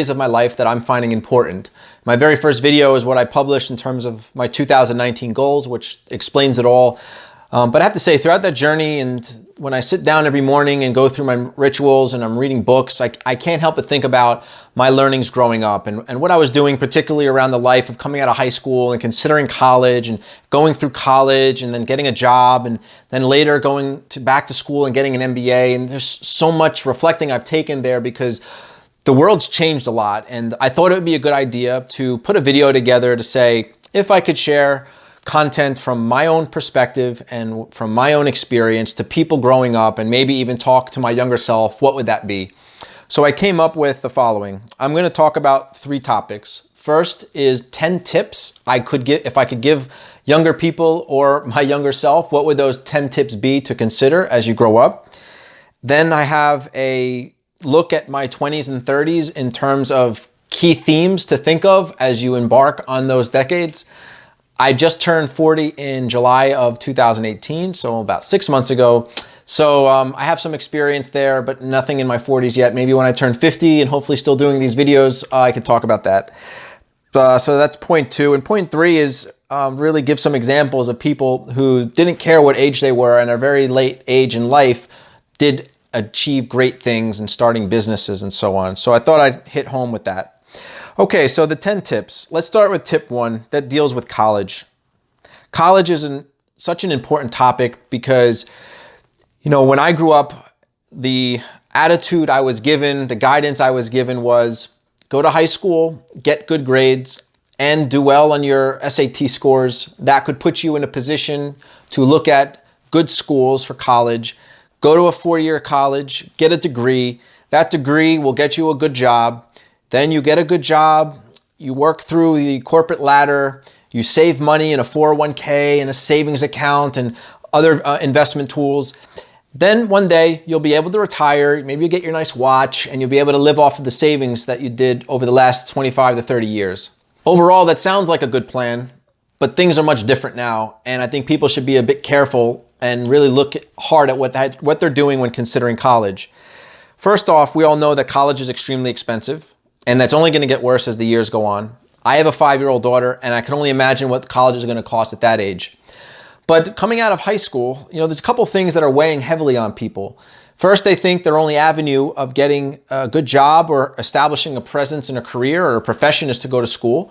of my life that I'm finding important. My very first video is what I published in terms of my 2019 goals, which explains it all. But I have to say, throughout that journey, and when I sit down every morning and go through my rituals and I'm reading books, I can't help but think about my learnings growing up and what I was doing, particularly around the life of coming out of high school and considering college and going through college and then getting a job and then later going back to school and getting an MBA. And there's so much reflecting I've taken there because the world's changed a lot. And I thought it would be a good idea to put a video together to say, if I could share content from my own perspective and from my own experience to people growing up and maybe even talk to my younger self, what would that be? So I came up with the following. I'm going to talk about 3 topics. First is 10 tips I could give, if I could give younger people or my younger self, what would those 10 tips be to consider as you grow up? Then I have a look at my 20s and 30s in terms of key themes to think of as you embark on those decades. I just turned 40 in July of 2018, so about 6 months ago. So I have some experience there, but nothing in my 40s yet. Maybe when I turn 50 and hopefully still doing these videos, I can talk about that. So that's point 2. And point 3 is really give some examples of people who didn't care what age they were and at a very late age in life did achieve great things and starting businesses and so on. So I thought I'd hit home with that. Okay, so the 10 tips. Let's start with tip 1 that deals with college. College is such an important topic because, you know, when I grew up, the attitude I was given, the guidance I was given was go to high school, get good grades, and do well on your SAT scores. That could put you in a position to look at good schools for college. Go to a 4-year college, get a degree. That degree will get you a good job. Then you get a good job, you work through the corporate ladder, you save money in a 401k and a savings account and other investment tools. Then one day you'll be able to retire, maybe you get your nice watch, and you'll be able to live off of the savings that you did over the last 25 to 30 years. Overall, that sounds like a good plan, but things are much different now, and I think people should be a bit careful and really look hard at what they're doing when considering college. First off, we all know that college is extremely expensive, and that's only going to get worse as the years go on. I have a 5-year-old daughter, and I can only imagine what college is going to cost at that age. But coming out of high school, you know, there's a couple things that are weighing heavily on people. First, they think their only avenue of getting a good job or establishing a presence in a career or a profession is to go to school,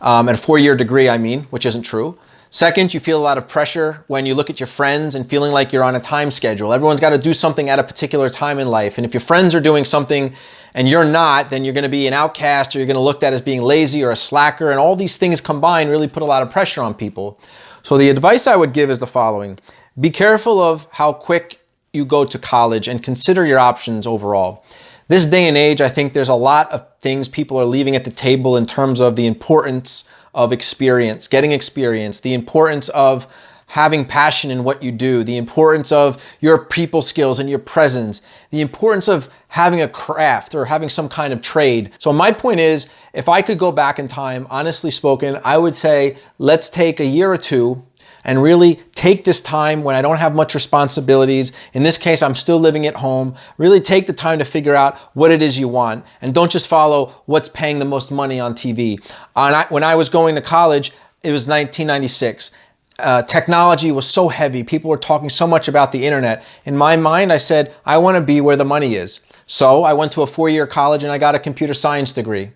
at a 4-year degree, I mean, which isn't true. Second, you feel a lot of pressure when you look at your friends and feeling like you're on a time schedule. Everyone's got to do something at a particular time in life. And if your friends are doing something and you're not, then you're going to be an outcast or you're going to look at as being lazy or a slacker. And all these things combined really put a lot of pressure on people. So the advice I would give is the following. Be careful of how quick you go to college and consider your options overall. This day and age, I think there's a lot of things people are leaving at the table in terms of the importance of experience, getting experience, the importance of having passion in what you do, the importance of your people skills and your presence, the importance of having a craft or having some kind of trade. So my point is, if I could go back in time, honestly spoken, I would say, let's take a year or 2 and really take this time when I don't have much responsibilities. In this case, I'm still living at home. Really take the time to figure out what it is you want and don't just follow what's paying the most money on TV. When I was going to college, it was 1996. Technology was so heavy. People were talking so much about the internet. In my mind, I said, I want to be where the money is. So I went to a 4-year college and I got a computer science degree.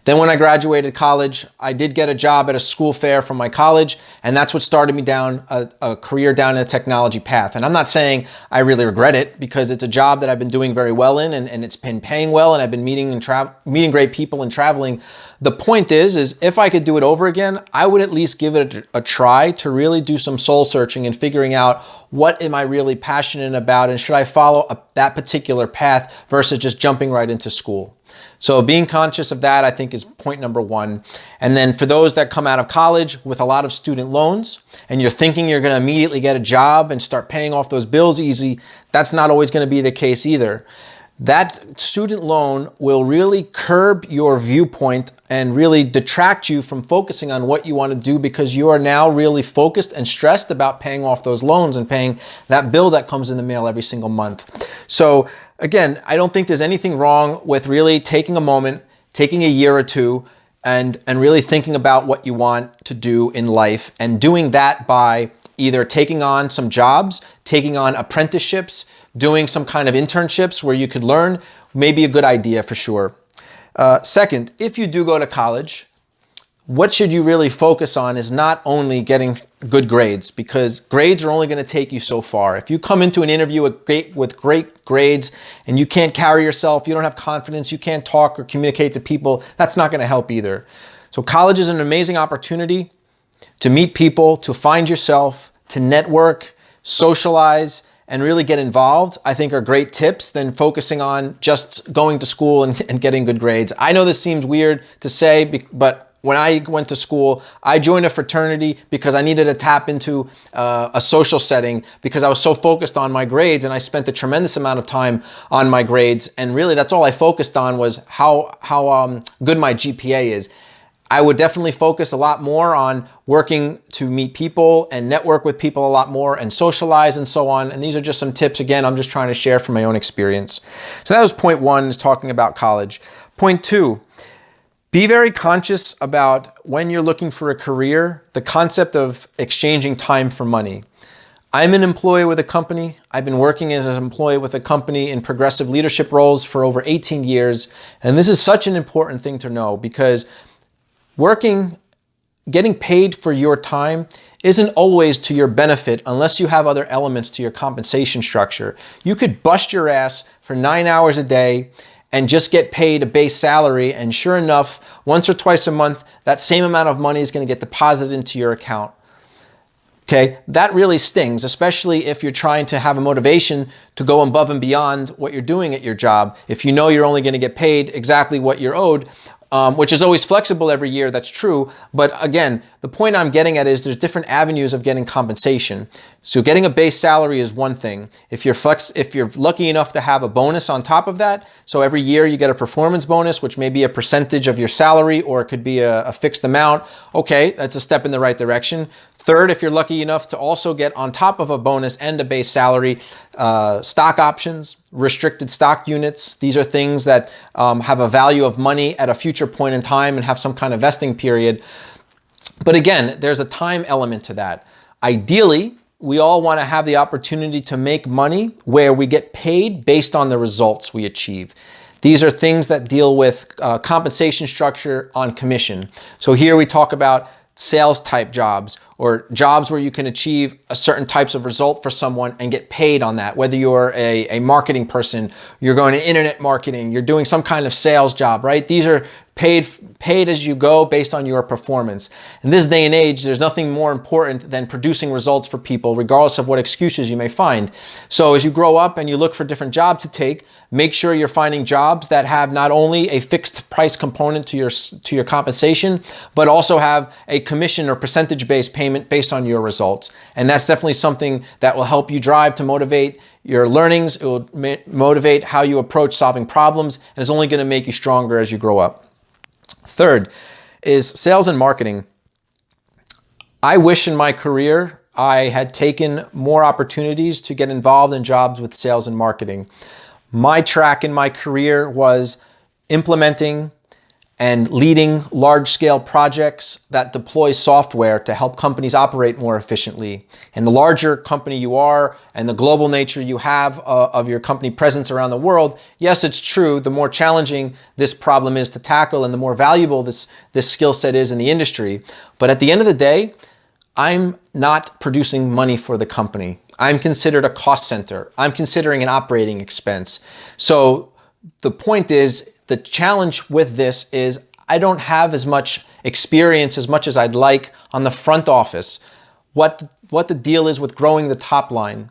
Then when I graduated college, I did get a job at a school fair from my college, and that's what started me down a career down a technology path. And I'm not saying I really regret it because it's a job that I've been doing very well in and it's been paying well and I've been meeting great people and traveling. The point is if I could do it over again, I would at least give it a try to really do some soul searching and figuring out what am I really passionate about and should I follow that particular path versus just jumping right into school. So being conscious of that, I think, is point number 1. And then for those that come out of college with a lot of student loans and you're thinking you're going to immediately get a job and start paying off those bills easy, that's not always going to be the case either. That student loan will really curb your viewpoint and really detract you from focusing on what you want to do because you are now really focused and stressed about paying off those loans and paying that bill that comes in the mail every single month. So again, I don't think there's anything wrong with really taking a moment, taking a year or two and really thinking about what you want to do in life, and doing that by either taking on some jobs, taking on apprenticeships, doing some kind of internships where you could learn, may be a good idea for sure. Second, if you do go to college, what should you really focus on is not only getting good grades, because grades are only going to take you so far. If you come into an interview with great grades and you can't carry yourself, you don't have confidence, you can't talk or communicate to people, that's not going to help either. So college is an amazing opportunity to meet people, to find yourself, to network, socialize, and really get involved. I think are great tips than focusing on just going to school and getting good grades. I know this seems weird to say, but when I went to school, I joined a fraternity because I needed to tap into a social setting because I was so focused on my grades, and I spent a tremendous amount of time on my grades. And really, that's all I focused on was how good my GPA is. I would definitely focus a lot more on working to meet people and network with people a lot more and socialize and so on. And these are just some tips. Again, I'm just trying to share from my own experience. So that was point one, is talking about college. Point two, be very conscious about when you're looking for a career, the concept of exchanging time for money. I'm an employee with a company. I've been working as an employee with a company in progressive leadership roles for over 18 years. And this is such an important thing to know, because getting paid for your time isn't always to your benefit unless you have other elements to your compensation structure. You could bust your ass for 9 hours a day and just get paid a base salary, and sure enough, once or twice a month, that same amount of money is going to get deposited into your account. Okay, that really stings, especially if you're trying to have a motivation to go above and beyond what you're doing at your job. If you know you're only going to get paid exactly what you're owed, which is always flexible every year, that's true. But again, the point I'm getting at is there's different avenues of getting compensation. So getting a base salary is one thing. If you're lucky enough to have a bonus on top of that, so every year you get a performance bonus, which may be a percentage of your salary, or it could be a fixed amount. Okay, that's a step in the right direction. Third, if you're lucky enough to also get on top of a bonus and a base salary, stock options, restricted stock units. These are things that have a value of money at a future point in time and have some kind of vesting period. But again, there's a time element to that. Ideally, we all want to have the opportunity to make money where we get paid based on the results we achieve. These are things that deal with compensation structure on commission. So here we talk about sales type jobs, or jobs where you can achieve a certain types of result for someone and get paid on that. Whether you're a marketing person, you're going to internet marketing, you're doing some kind of sales job, right? These are paid as you go based on your performance. In this day and age, there's nothing more important than producing results for people, regardless of what excuses you may find. So as you grow up and you look for different jobs to take, make sure you're finding jobs that have not only a fixed price component to your compensation, but also have a commission or percentage-based payment based on your results. And that's definitely something that will help you drive to motivate your learnings. It will motivate how you approach solving problems, and it's only going to make you stronger as you grow up. Third is sales and marketing. I wish in my career I had taken more opportunities to get involved in jobs with sales and marketing. My track in my career was implementing and leading large-scale projects that deploy software to help companies operate more efficiently. And the larger company you are and the global nature you have of your company presence around the world, yes, it's true, the more challenging this problem is to tackle and the more valuable this skill set is in the industry. But at the end of the day, I'm not producing money for the company. I'm considered a cost center. I'm considering an operating expense. So the point is, the challenge with this is I don't have as much experience as much as I'd like on the front office. What the deal is with growing the top line,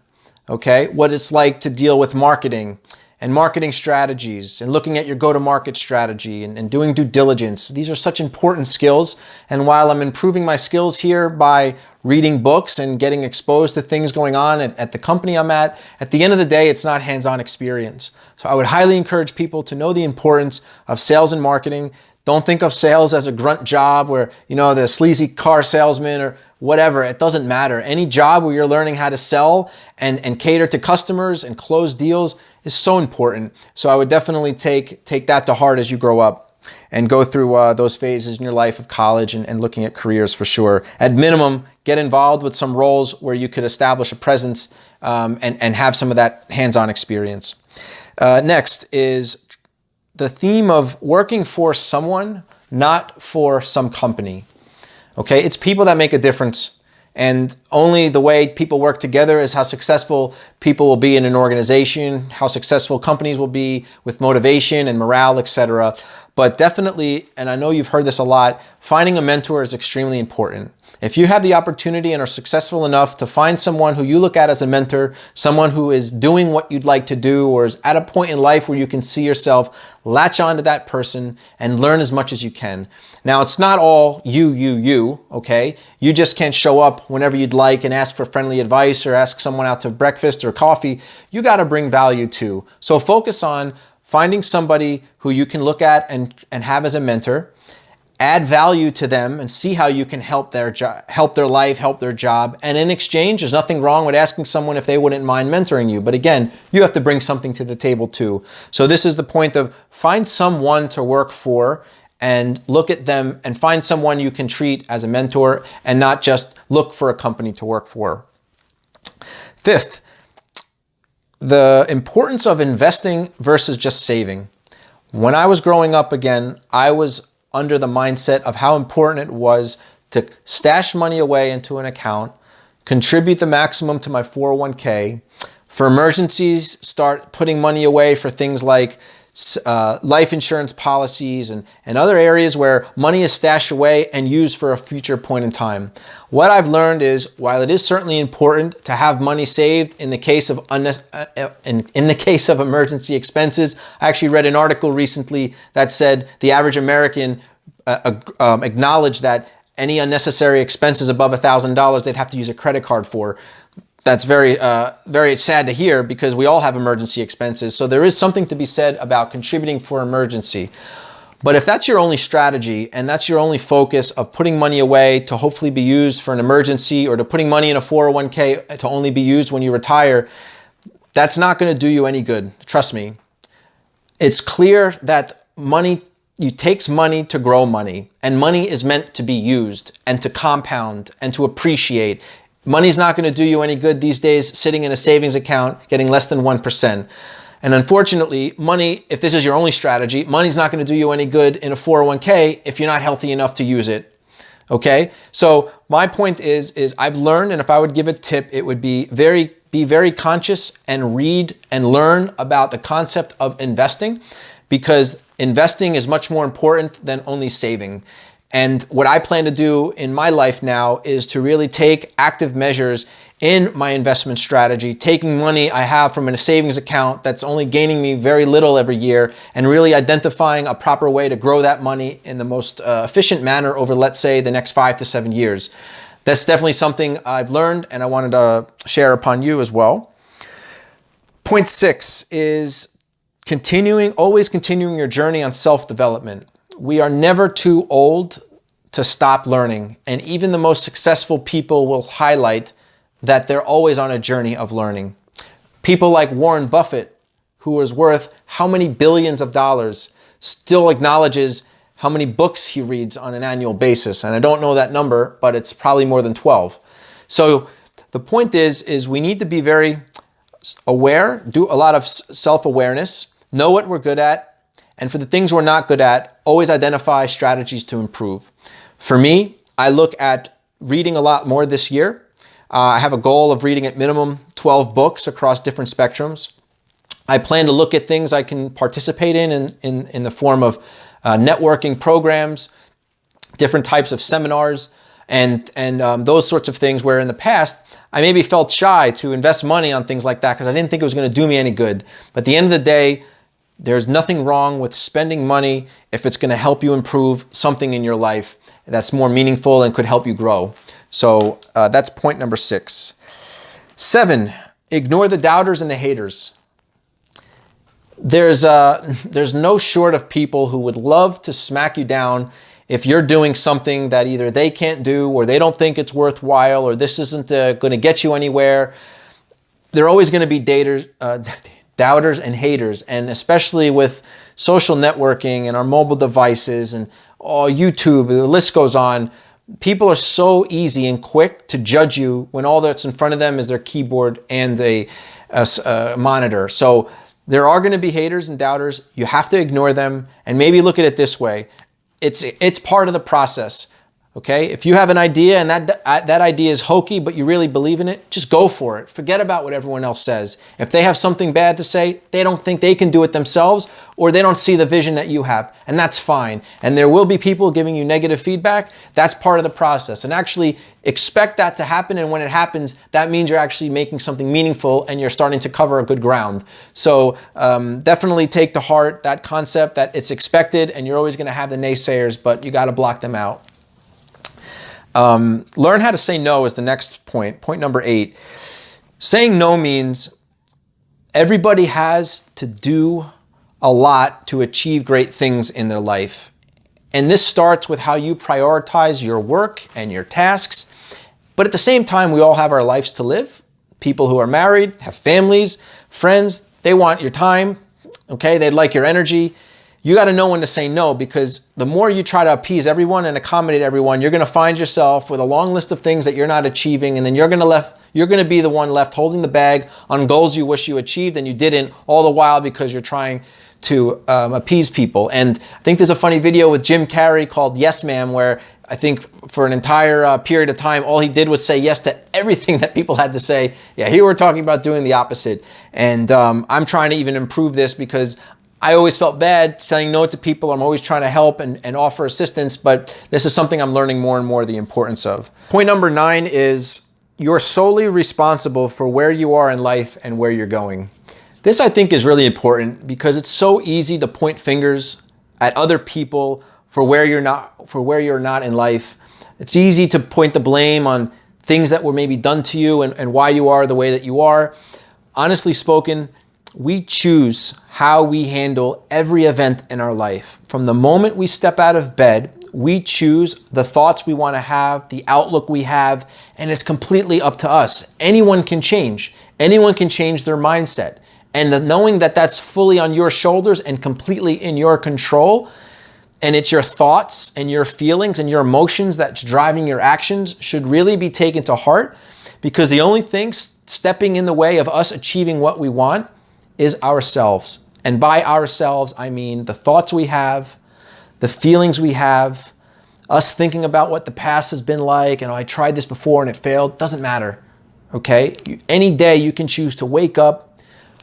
okay? What it's like to deal with marketing and marketing strategies and looking at your go-to-market strategy and doing due diligence. These are such important skills. And while I'm improving my skills here by reading books and getting exposed to things going on at the company I'm at the end of the day, it's not hands-on experience. So I would highly encourage people to know the importance of sales and marketing. Don't think of sales as a grunt job where, the sleazy car salesman or whatever. It doesn't matter. Any job where you're learning how to sell and cater to customers and close deals is so important. So I would definitely take that to heart as you grow up. and go through those phases in your life of college and looking at careers for sure. At minimum, get involved with some roles where you could establish a presence and have some of that hands-on experience. Next is the theme of working for someone, not for some company. Okay, it's people that make a difference. And only the way people work together is how successful people will be in an organization, how successful companies will be with motivation and morale, etc. But definitely, and I know you've heard this a lot, finding a mentor is extremely important. If you have the opportunity and are successful enough to find someone who you look at as a mentor, someone who is doing what you'd like to do or is at a point in life where you can see yourself, latch onto that person and learn as much as you can. Now, it's not all you, okay? You just can't show up whenever you'd like and ask for friendly advice or ask someone out to breakfast or coffee. You got to bring value too. So focus on finding somebody who you can look at and have as a mentor, add value to them and see how you can help their life, help their job. And in exchange, there's nothing wrong with asking someone if they wouldn't mind mentoring you. But again, you have to bring something to the table too. So this is the point of find someone to work for and look at them and find someone you can treat as a mentor and not just look for a company to work for. Fifth, the importance of investing versus just saving. When I was growing up, again, I was under the mindset of how important it was to stash money away into an account, contribute the maximum to my 401k. For emergencies, start putting money away for things like life insurance policies and other areas where money is stashed away and used for a future point in time. What I've learned is, while it is certainly important to have money saved in the case of emergency expenses, I actually read an article recently that said the average American acknowledged that any unnecessary expenses above $1,000 they'd have to use a credit card for. That's very sad to hear because we all have emergency expenses. So there is something to be said about contributing for emergency. But if that's your only strategy and that's your only focus of putting money away to hopefully be used for an emergency or to putting money in a 401k to only be used when you retire, that's not going to do you any good. Trust me. It's clear that it takes money to grow money, and money is meant to be used and to compound and to appreciate. Money's not going to do you any good these days sitting in a savings account getting less than 1%. And unfortunately, money, if this is your only strategy, money's not going to do you any good in a 401k if you're not healthy enough to use it. Okay? So my point is I've learned, and if I would give a tip, it would be very conscious and read and learn about the concept of investing, because investing is much more important than only saving. And what I plan to do in my life now is to really take active measures in my investment strategy, taking money I have from a savings account that's only gaining me very little every year, and really identifying a proper way to grow that money in the most efficient manner over, let's say, the next 5 to 7 years. That's definitely something I've learned and I wanted to share upon you as well. Point 6 is always continuing your journey on self-development. We are never too old to stop learning. And even the most successful people will highlight that they're always on a journey of learning. People like Warren Buffett, who is worth how many billions of dollars, still acknowledges how many books he reads on an annual basis. And I don't know that number, but it's probably more than 12. So the point is we need to be very aware, do a lot of self-awareness, know what we're good at, and for the things we're not good at, always identify strategies to improve. For me, I look at reading a lot more this year. I have a goal of reading at minimum 12 books across different spectrums. I plan to look at things I can participate in the form of networking programs, different types of seminars, and those sorts of things where in the past I maybe felt shy to invest money on things like that because I didn't think it was going to do me any good. But at the end of the day, there's nothing wrong with spending money if it's going to help you improve something in your life that's more meaningful and could help you grow. So that's point number 6. 7, ignore the doubters and the haters. There's no short of people who would love to smack you down if you're doing something that either they can't do or they don't think it's worthwhile or this isn't going to get you anywhere. There are always going to be doubters and haters, and especially with social networking and our mobile devices and YouTube, the list goes on. People are so easy and quick to judge you when all that's in front of them is their keyboard and a monitor. So there are going to be haters and doubters. You have to ignore them and maybe look at it this way. It's part of the process. Okay, if you have an idea and that idea is hokey, but you really believe in it, just go for it. Forget about what everyone else says. If they have something bad to say, they don't think they can do it themselves, or they don't see the vision that you have, and that's fine. And there will be people giving you negative feedback. That's part of the process. And actually expect that to happen. And when it happens, that means you're actually making something meaningful and you're starting to cover a good ground. So definitely take to heart that concept that it's expected and you're always going to have the naysayers, but you got to block them out. Learn how to say no is the next point. Point number 8. Saying no means everybody has to do a lot to achieve great things in their life. And this starts with how you prioritize your work and your tasks. But at the same time, we all have our lives to live. People who are married, have families, friends, they want your time. Okay, they'd like your energy. You got to know when to say no, because the more you try to appease everyone and accommodate everyone, you're going to find yourself with a long list of things that you're not achieving, and then you're going to be the one left holding the bag on goals you wish you achieved and you didn't, all the while because you're trying to appease people. And I think there's a funny video with Jim Carrey called Yes Ma'am, where I think for an entire period of time, all he did was say yes to everything that people had to say. Yeah, here we're talking about doing the opposite. And I'm trying to even improve this because I always felt bad saying no to people. I'm always trying to help and offer assistance, but this is something I'm learning more and more the importance of. Point number 9 is you're solely responsible for where you are in life and where you're going. This, I think, is really important because it's so easy to point fingers at other people for where you're not in life. It's easy to point the blame on things that were maybe done to you and why you are the way that you are. Honestly spoken, we choose how we handle every event in our life. From the moment we step out of bed, we choose the thoughts we want to have, the outlook we have, and it's completely up to us. Anyone can change. Anyone can change their mindset. And knowing that that's fully on your shoulders and completely in your control, and it's your thoughts and your feelings and your emotions that's driving your actions, should really be taken to heart, because the only thing stepping in the way of us achieving what we want is ourselves. And by ourselves, I mean the thoughts we have, the feelings we have, us thinking about what the past has been like, and I tried this before and it failed. Doesn't matter, okay? Any day you can choose to wake up,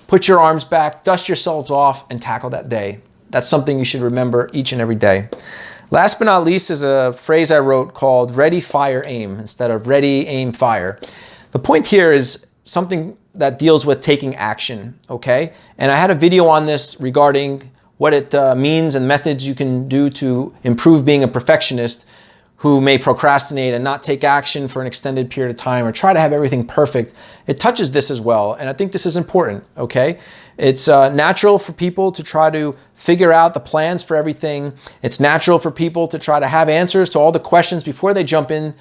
put your arms back, dust yourselves off, and tackle that day. That's something you should remember each and every day. Last but not least is a phrase I wrote called ready, fire, aim, instead of ready, aim, fire. The point here is something that deals with taking action, okay? And I had a video on this regarding what it means and methods you can do to improve being a perfectionist who may procrastinate and not take action for an extended period of time or try to have everything perfect. It touches this as well, and I think this is important, okay? It's natural for people to try to figure out the plans for everything. It's natural for people to try to have answers to all the questions before they jump in,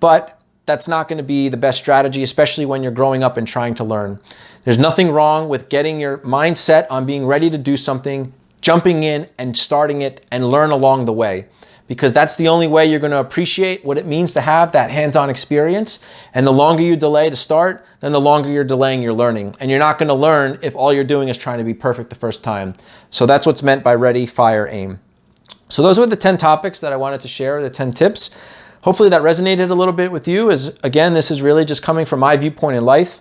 but that's not going to be the best strategy, especially when you're growing up and trying to learn. There's nothing wrong with getting your mind set on being ready to do something, jumping in and starting it, and learn along the way. Because that's the only way you're going to appreciate what it means to have that hands-on experience. And the longer you delay to start, then the longer you're delaying your learning. And you're not going to learn if all you're doing is trying to be perfect the first time. So that's what's meant by ready, fire, aim. So those were the 10 topics that I wanted to share, the 10 tips. Hopefully that resonated a little bit with you, as again, this is really just coming from my viewpoint in life.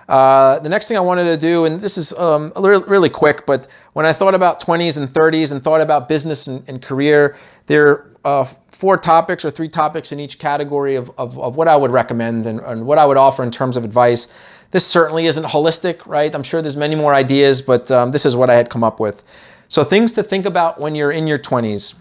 The next thing I wanted to do, and this is really quick, but when I thought about 20s and 30s and thought about business and career, there are 4 topics or 3 topics in each category of what I would recommend and what I would offer in terms of advice. This certainly isn't holistic, right? I'm sure there's many more ideas, but this is what I had come up with. So things to think about when you're in your 20s.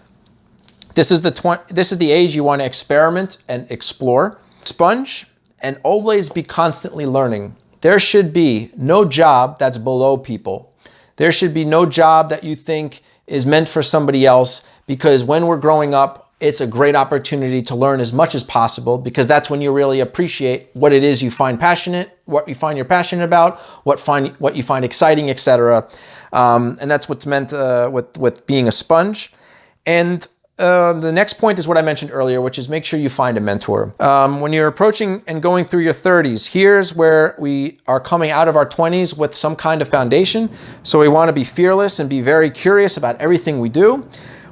This is the age you want to experiment and explore. Sponge and always be constantly learning. There should be no job that's below people. There should be no job that you think is meant for somebody else, because when we're growing up, it's a great opportunity to learn as much as possible, because that's when you really appreciate what it is you find passionate, what you find you're passionate about, what you find exciting, etc. And that's what's meant with being a sponge. And the next point is what I mentioned earlier, which is make sure you find a mentor. When you're approaching and going through your 30s, here's where we are coming out of our 20s with some kind of foundation. So we want to be fearless and be very curious about everything we do.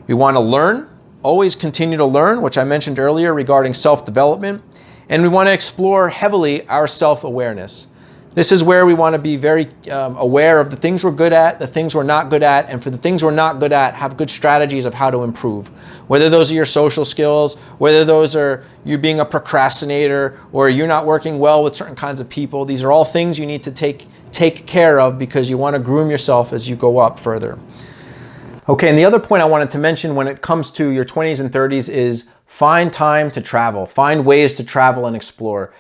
We want to learn. Always continue to learn, which I mentioned earlier regarding self-development. And we want to explore heavily our self-awareness. This is where we want to be very aware of the things we're good at, the things we're not good at, and for the things we're not good at, have good strategies of how to improve. Whether those are your social skills, whether those are you being a procrastinator, or you're not working well with certain kinds of people, these are all things you need to take care of, because you want to groom yourself as you go up further. Okay, and the other point I wanted to mention when it comes to your 20s and 30s is find time to travel. Find ways to travel and explore.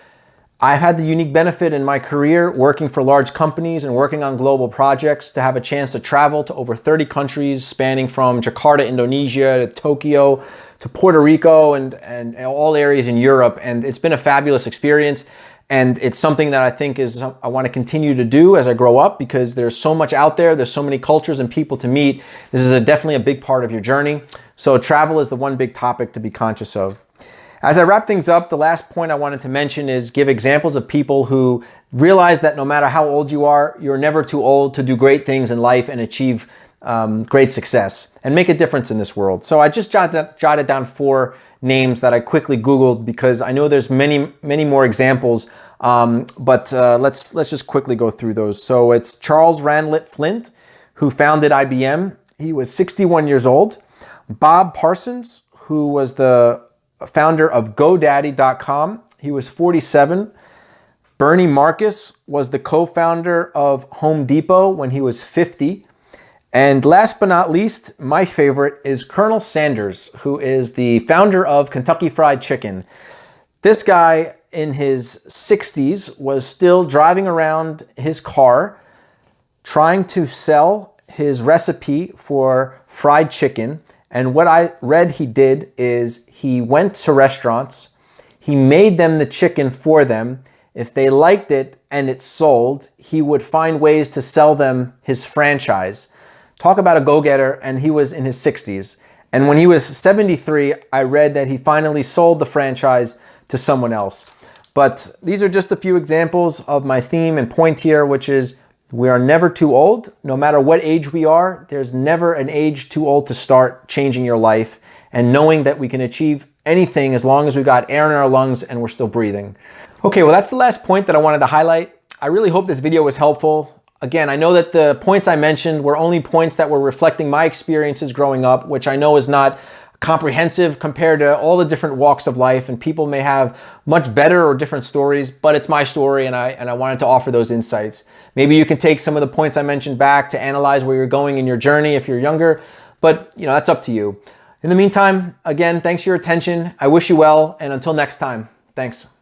I've had the unique benefit in my career working for large companies and working on global projects to have a chance to travel to over 30 countries, spanning from Jakarta, Indonesia, to Tokyo, to Puerto Rico, and all areas in Europe. And it's been a fabulous experience. And it's something that I think I want to continue to do as I grow up, because there's so much out there. There's so many cultures and people to meet. This is definitely a big part of your journey. So travel is the one big topic to be conscious of. As I wrap things up, the last point I wanted to mention is give examples of people who realize that no matter how old you are, you're never too old to do great things in life and achieve great success and make a difference in this world. So I just jotted down 4 names that I quickly Googled, because I know there's many more examples, but let's just quickly go through those. So it's Charles Ranlett Flint, who founded IBM. He was 61 years old. Bob Parsons, who was the founder of GoDaddy.com. He was 47. Bernie Marcus was the co-founder of Home Depot when he was 50. And last but not least, my favorite is Colonel Sanders, who is the founder of Kentucky Fried Chicken. This guy in his 60s was still driving around his car trying to sell his recipe for fried chicken. And what I read he did is he went to restaurants, he made them the chicken for them. If they liked it and it sold, he would find ways to sell them his franchise. Talk about a go-getter, and he was in his 60s. And when he was 73, I read that he finally sold the franchise to someone else. But these are just a few examples of my theme and point here, which is we are never too old. No matter what age we are, there's never an age too old to start changing your life, and knowing that we can achieve anything as long as we've got air in our lungs and we're still breathing. Okay, well, that's the last point that I wanted to highlight. I really hope this video was helpful. Again, I know that the points I mentioned were only points that were reflecting my experiences growing up, which I know is not comprehensive compared to all the different walks of life, and people may have much better or different stories, but it's my story, and I wanted to offer those insights. Maybe you can take some of the points I mentioned back to analyze where you're going in your journey if you're younger, but that's up to you. In the meantime, again, thanks for your attention. I wish you well, and until next time, thanks.